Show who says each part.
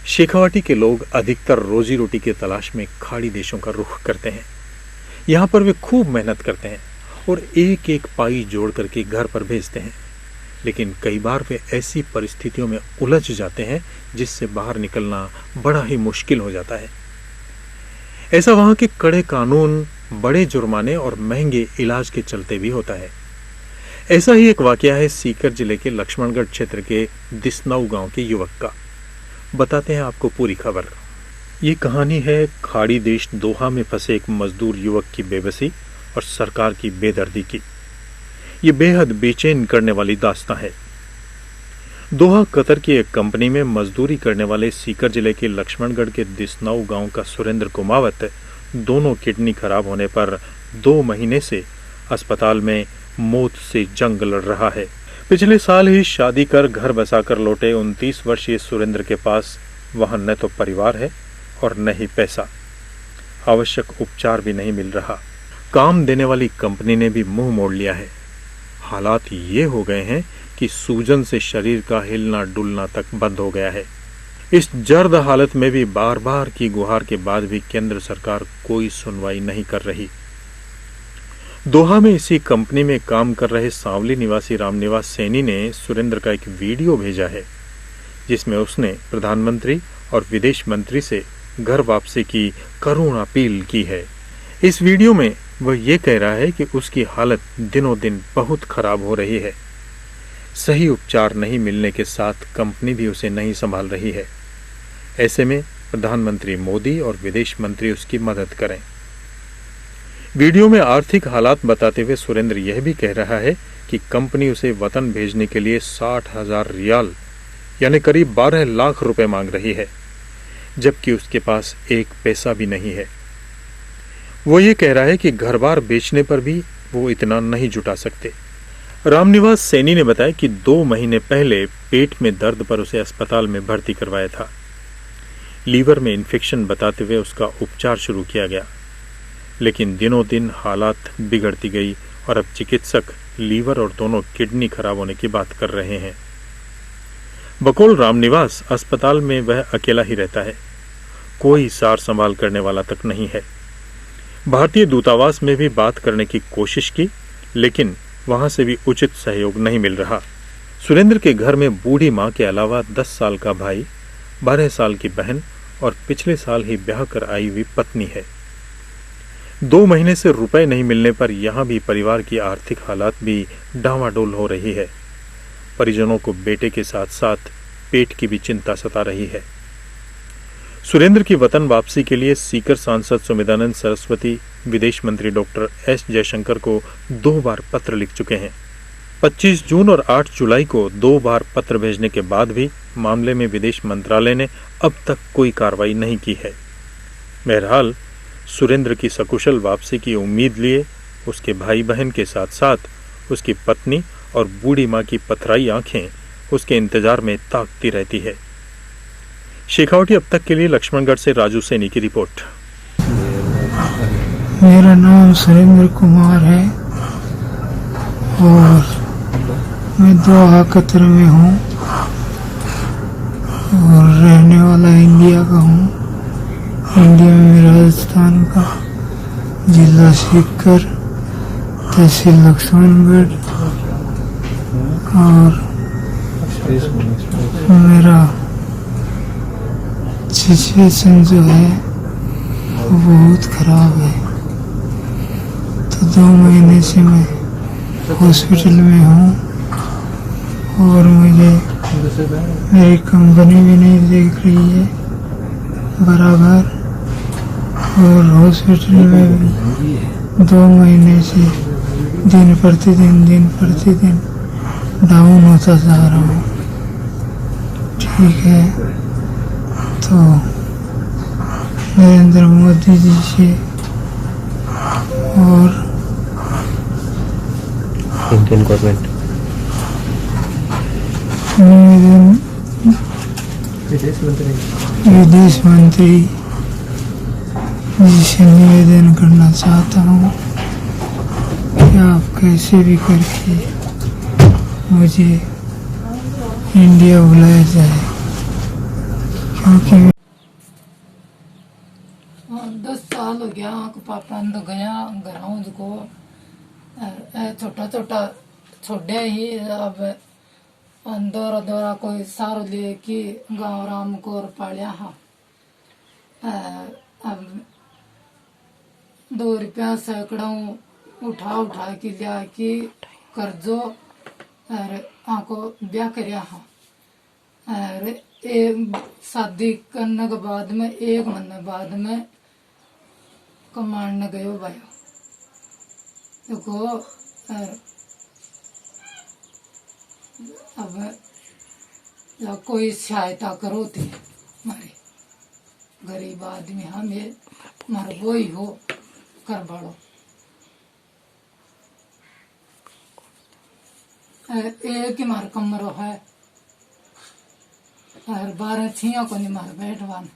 Speaker 1: शेखावाटी के लोग अधिकतर रोजी रोटी की तलाश में खाड़ी देशों का रुख करते हैं। यहाँ पर वे खूब मेहनत करते हैं और एक एक पाई जोड़ करके घर पर भेजते हैं, लेकिन कई बार वे ऐसी परिस्थितियों में उलझ जाते हैं जिससे बाहर निकलना बड़ा ही मुश्किल हो जाता है। ऐसा वहाँ के कड़े कानून, बड़े जुर्माने और महंगे इलाज के चलते भी होता है। ऐसा ही एक वाकया है सीकर जिले के लक्ष्मणगढ़ क्षेत्र के दिसनाऊ गांव के युवक का। बताते हैं आपको पूरी खबर। ये कहानी है खाड़ी देश दोहा में फंसे एक मजदूर युवक की बेबसी और सरकार की बेदर्दी की। ये बेहद बेचैन करने वाली दास्तां है। दोहा कतर की एक कंपनी में मजदूरी करने वाले सीकर जिले के लक्ष्मणगढ़ के दिसनाऊ गांव का सुरेंद्र कुमावत दोनों किडनी खराब होने पर 2 महीने से अस्पताल में मौत से जंग लड़ रहा है। पिछले साल ही शादी कर घर बसाकर लौटे 29 वर्षीय सुरेंद्र के पास वहां न तो परिवार है और न ही पैसा। आवश्यक उपचार भी नहीं मिल रहा। काम देने वाली कंपनी ने भी मुंह मोड़ लिया है। हालात ये हो गए हैं कि सूजन से शरीर का हिलना डुलना तक बंद हो गया है। इस जर्द हालत में भी बार बार की गुहार के बाद भी केंद्र सरकार कोई सुनवाई नहीं कर रही। दोहा में इसी कंपनी में काम कर रहे सांवली निवासी रामनिवास सैनी ने सुरेंद्र का एक वीडियो भेजा है, जिसमें उसने प्रधानमंत्री और विदेश मंत्री से घर वापसी की करुण अपील की है। इस वीडियो में वह ये कह रहा है कि उसकी हालत दिनों दिन बहुत खराब हो रही है। सही उपचार नहीं मिलने के साथ कंपनी भी उसे नहीं संभाल रही है। ऐसे में प्रधानमंत्री मोदी और विदेश मंत्री उसकी मदद करें। वीडियो में आर्थिक हालात बताते हुए सुरेंद्र यह भी कह रहा है कि कंपनी उसे वतन भेजने के लिए 60,000 रियाल यानी करीब 12 लाख रुपए मांग रही है, जबकि उसके पास एक पैसा भी नहीं है। वो ये कह रहा है कि घर बार बेचने पर भी वो इतना नहीं जुटा सकते। रामनिवास सैनी ने बताया कि 2 महीने पहले पेट में दर्द पर उसे अस्पताल में भर्ती करवाया था। लीवर में इन्फेक्शन बताते हुए उसका उपचार शुरू किया गया, लेकिन दिनों दिन हालात बिगड़ती गई और अब चिकित्सक लीवर और दोनों किडनी खराब होने की बात कर रहे हैं। बकौल रामनिवास अस्पताल में वह अकेला ही रहता है। कोई सार संभाल करने वाला तक नहीं है। भारतीय दूतावास में भी बात करने की कोशिश की, लेकिन वहां से भी उचित सहयोग नहीं मिल रहा। सुरेंद्र के घर में बूढ़ी मां के अलावा 10 साल का भाई, 12 साल की बहन और पिछले साल ही ब्याह कर आई हुई पत्नी है। 2 महीने से रुपए नहीं मिलने पर यहाँ भी परिवार की आर्थिक हालात भी डामाडोल हो रही है। परिजनों को बेटे के साथ साथ पेट की भी चिंता सता रही है। सुरेंद्र की वतन वापसी के लिए सीकर सांसद सुमिदानंद सरस्वती विदेश मंत्री डॉक्टर एस जयशंकर को 2 बार पत्र लिख चुके हैं। 25 जून और 8 जुलाई को 2 बार पत्र भेजने के बाद भी मामले में विदेश मंत्रालय ने अब तक कोई कार्रवाई नहीं की है। बहरहाल सुरेंद्र की सकुशल वापसी की उम्मीद लिए उसके भाई बहन के साथ साथ उसकी पत्नी और बूढ़ी मां की पथराई आंखें उसके इंतजार में ताकती रहती है। शेखावटी अब तक के लिए लक्ष्मणगढ़ से राजू सैनी की रिपोर्ट।
Speaker 2: मेरा नाम सुरेंद्र कुमार है और मैं दोहा कतर में हूँ और रहने वाला इंडिया का हूँ। इंडिया में राजस्थान का जिला सीकर, तहसील लक्ष्मणगढ़ और मेरा सिचुएशन जो है वो बहुत खराब है। तो 2 महीने से मैं हॉस्पिटल में हूँ और मुझे मेरी कंपनी भी नहीं देख रही है बराबर, और हॉस्पिटल में भी 2 महीने से दिन प्रतिदिन डाउन होता जा रहा हूँ। ठीक है, तो नरेंद्र मोदी जी से और
Speaker 3: इंडियन गवर्नमेंट,
Speaker 2: विदेश मंत्री जी से निवेदन करना चाहता हूँ कि आप कैसे भी करके मुझे इंडिया बुलाया जाए, आँखें
Speaker 3: 10 साल हो गया आँख पापा ने तो गया घरों को छोटा छोटा छोड़े ही अब दौरा दौरा कोई सारो ले कि गाँव राम को पालिया हा अब 2 रुपया सैकड़ों उठा उठा के लिया कि कर्जो और आको ब्याह करया हा और शादी करने के बाद में 1 महीने बाद में कमाने गयो भाई देखो और अब या कोई सहायता करो थी हमारे गरीब आदमी हमें मार वो ही हो कर बड़ो एक ही मार कमरो है और 12 छिया को नहीं मार बैठवान